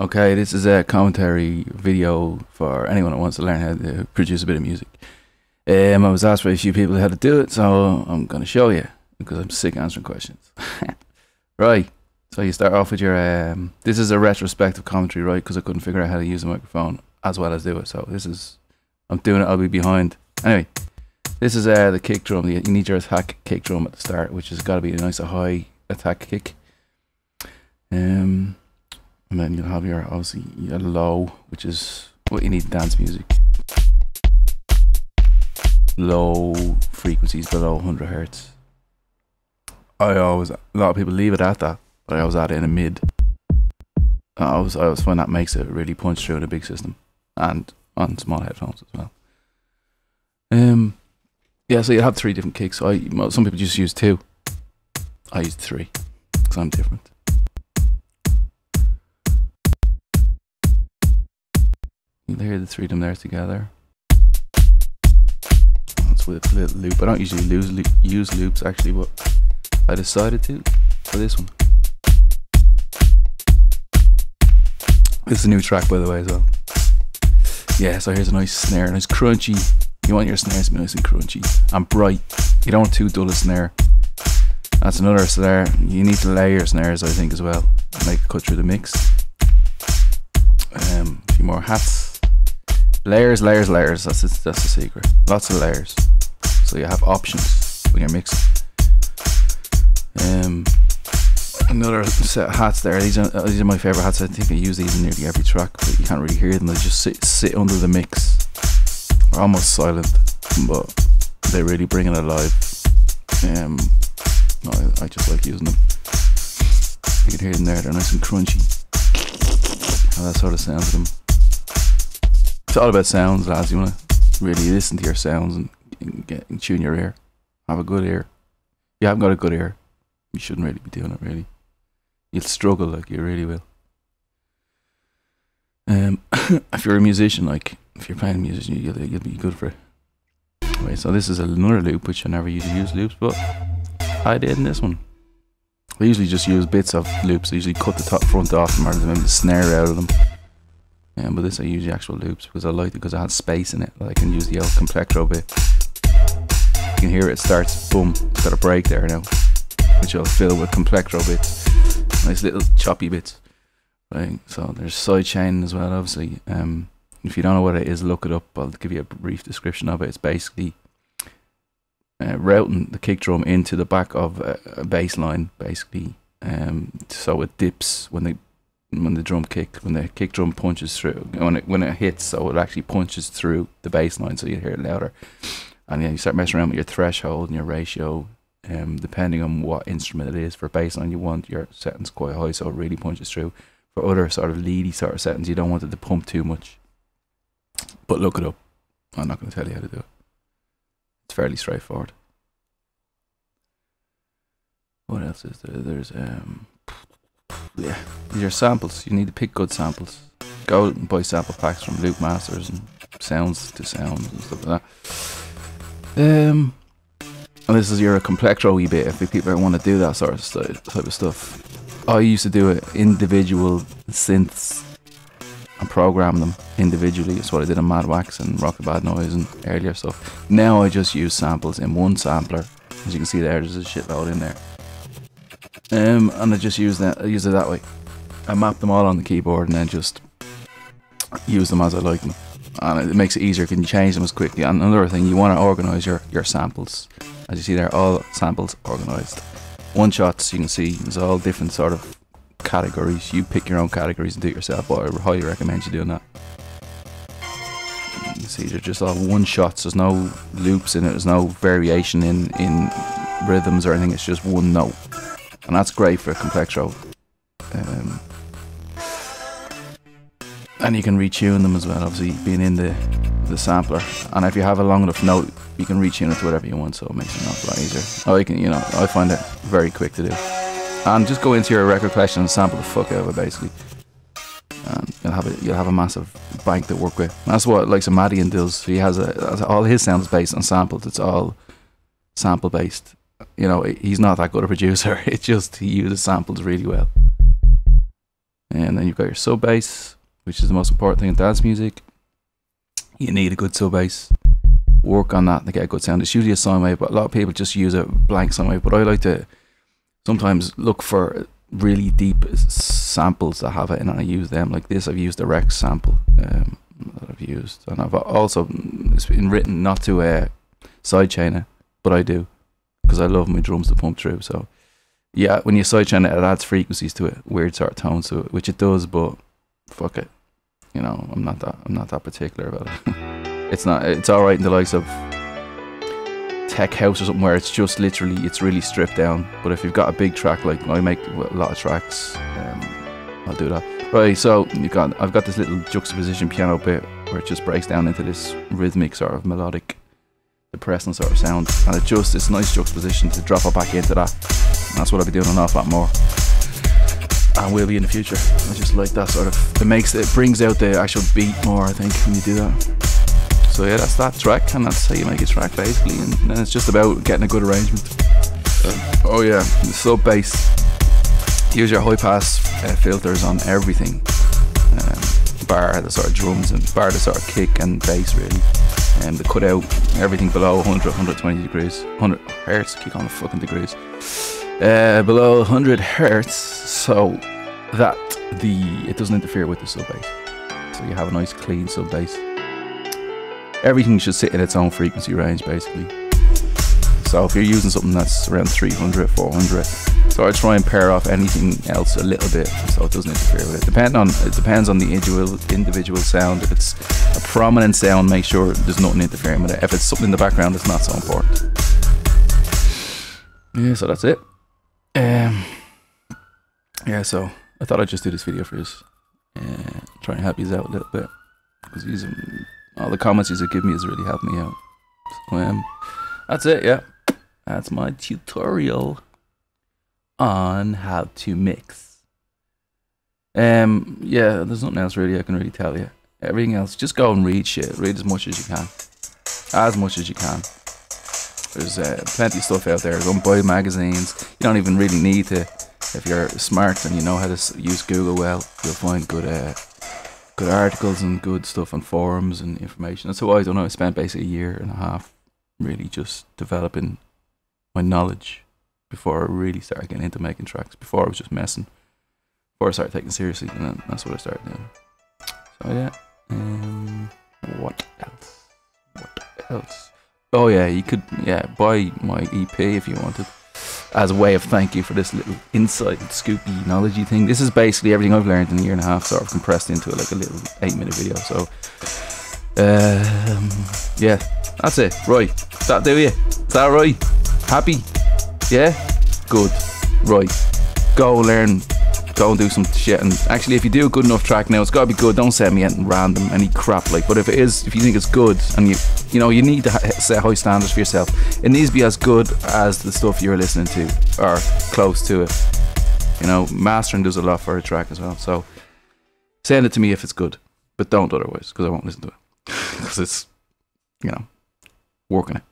Okay, this is a commentary video for anyone that wants to learn how to produce a bit of music. I was asked by a few people how to do it, so I'm going to show you because I'm sick answering questions. Right, so you start off with your, this is a retrospective commentary, right, because I couldn't figure out how to use a microphone as well as do it, so this is, I'm doing it, I'll be behind. Anyway, this is the kick drum. You need your attack kick drum at the start, which has got to be a nice high attack kick. And then you'll have your, obviously, your low, which is what you need in dance music. Low frequencies below 100 hertz. A lot of people leave it at that, but I always add it in a mid. I always find that makes it really punch through in a big system and on small headphones as well. Yeah, so you have 3 different kicks. Some people just use 2. I use 3 because I'm different. You can hear the 3 of them there together. That's with a little loop. I don't usually use loops actually, but I decided to for this one. This is a new track, by the way, as well. Yeah, so here's a nice snare, nice crunchy. You want your snares to be nice and crunchy and bright. You don't want too dull a snare. That's another snare. You need to layer your snares, I think, as well. Make it cut through the mix. A few more hats. Layers, layers, layers. That's the secret. Lots of layers. So you have options when you're mixing. Another set of hats there. These are my favorite hats. I think I use these in nearly every track, but you can't really hear them. They just sit under the mix. They're almost silent, but they really bring it alive. I just like using them. You can hear them there. They're nice and crunchy. How that sort of sounds to them. It's all about sounds, lads. You want to really listen to your sounds and tune your ear. Have a good ear. If you haven't got a good ear, you shouldn't really be doing it, really. You'll struggle, like, you really will. If you're a musician, like, if you're playing a musician, you'll be good for it. Anyway, so this is another loop, which I never usually use loops, but I did in this one. I usually just use bits of loops. I usually cut the top front off them or maybe the snare out of them. But this I use the actual loops because I like it because it has space in it. I can use the old complectro bit. You can hear it starts, boom, it's got a break there now, which I'll fill with complectro bits. Nice little choppy bits. Right, so there's sidechain as well, obviously. If you don't know what it is, look it up. I'll give you a brief description of it. It's basically routing the kick drum into the back of a bass line, basically. So it dips when the kick drum punches through, when it hits, so it actually punches through the bass line, so you hear it louder. And then you start messing around with your threshold and your ratio, depending on what instrument it is. For bass line, you want your settings quite high, so it really punches through. For other sort of leady sort of settings, you don't want it to pump too much. But look it up. I'm not going to tell you how to do it. It's fairly straightforward. What else is there? There's yeah, these are samples. You need to pick good samples. Go out and buy sample packs from Loop Masters and Sounds to Sounds and stuff like that. And this is your complectro bit if people want to do that sort of type of stuff. I used to do it individual synths and program them individually. That's what I did on Mad Wax and Rocket Bad Noise and earlier stuff. Now I just use samples in one sampler. As you can see there's a shitload in there. And I just use it that way. I map them all on the keyboard and then just use them as I like them. And it makes it easier, you can change them as quickly. And another thing, you want to organise your samples. As you see there, all samples organised. One shots, you can see, there's all different sort of categories. You pick your own categories and do it yourself, but I highly recommend you doing that. You can see they're just all one shots, there's no loops in it, there's no variation in rhythms or anything, it's just one note. And that's great for complectro. And you can retune them as well, obviously being in the sampler. And if you have a long enough note, you can retune it to whatever you want, so it makes it an awful lot easier. I find it very quick to do. And just go into your record collection and sample the fuck out of it, basically. And you'll have a massive bank to work with. And that's what like Madian does. He has all his sounds based on samples. It's all sample based. You know, he's not that good a producer. It's just he uses samples really well. And then you've got your sub bass, which is the most important thing in dance music. You need a good sub bass. Work on that to get a good sound. It's usually a sine wave, but a lot of people just use a blank sine wave. But I like to sometimes look for really deep samples that have it, and I use them. Like this, I've used a Rex sample that I've used, and I've also, it's been written not to sidechain it, but I do, because I love my drums to pump through. So yeah, when you sidechain it, it adds frequencies to it, weird sort of tones to it, which it does. But fuck it, you know, I'm not that particular about it. It's all right in the likes of tech house or something where it's just literally, it's really stripped down. But if you've got a big track, like I make a lot of tracks, I'll do that. Right, so I've got this little juxtaposition piano bit where it just breaks down into this rhythmic sort of melodic, depressing sort of sound, and it's a nice juxtaposition to drop it back into that. And that's what I'll be doing an awful lot more, and will be in the future. I just like that sort of, it brings out the actual beat more, I think, when you do that. So yeah, that's that track, and that's how you make a track basically, and then it's just about getting a good arrangement. Oh yeah, the sub bass. Use your high pass filters on everything, bar the sort of drums and bar the sort of kick and bass really, and to cut out everything below 100, 120 degrees, 100 hertz. Keep on the fucking degrees. Below 100 hertz, so that it doesn't interfere with the sub bass. So you have a nice clean sub bass. Everything should sit in its own frequency range basically. So if you're using something that's around 300, 400, so I try and pair off anything else a little bit so it doesn't interfere with it. It depends on the individual sound. If it's a prominent sound, make sure there's nothing interfering with it. If it's something in the background, it's not so important. Yeah, so that's it. Yeah, so I thought I'd just do this video for you, try and help you out a little bit, because all the comments you give me has really helped me out. So that's it. Yeah, that's my tutorial on how to mix. Yeah, there's nothing else really I can really tell you. Everything else, just go and read shit. Read as much as you can. As much as you can. There's plenty of stuff out there. Go and buy magazines. You don't even really need to. If you're smart and you know how to use Google well, you'll find good articles and good stuff on forums and information. That's how I don't know. I spent basically a year and a half really just developing my knowledge before I really started getting into making tracks. Before I was just messing. Before I started taking it seriously, and then that's what I started doing. So yeah. What else? Oh yeah, you could buy my EP if you wanted, as a way of thank you for this little inside scoopy knowledgey thing. This is basically everything I've learned in a year and a half, sort of compressed into like a little 8-minute video. So yeah, that's it. Right, that do you? Is that right? Happy? Yeah? Good. Right. Go learn. Go and do some shit. And actually, if you do a good enough track now, it's gotta be good. Don't send me anything random, any crap like. But if it is, if you think it's good, and you know, you need to set high standards for yourself. It needs to be as good as the stuff you're listening to, or close to it. You know, mastering does a lot for a track as well. So send it to me if it's good, but don't otherwise, because I won't listen to it, because it's, you know, working it.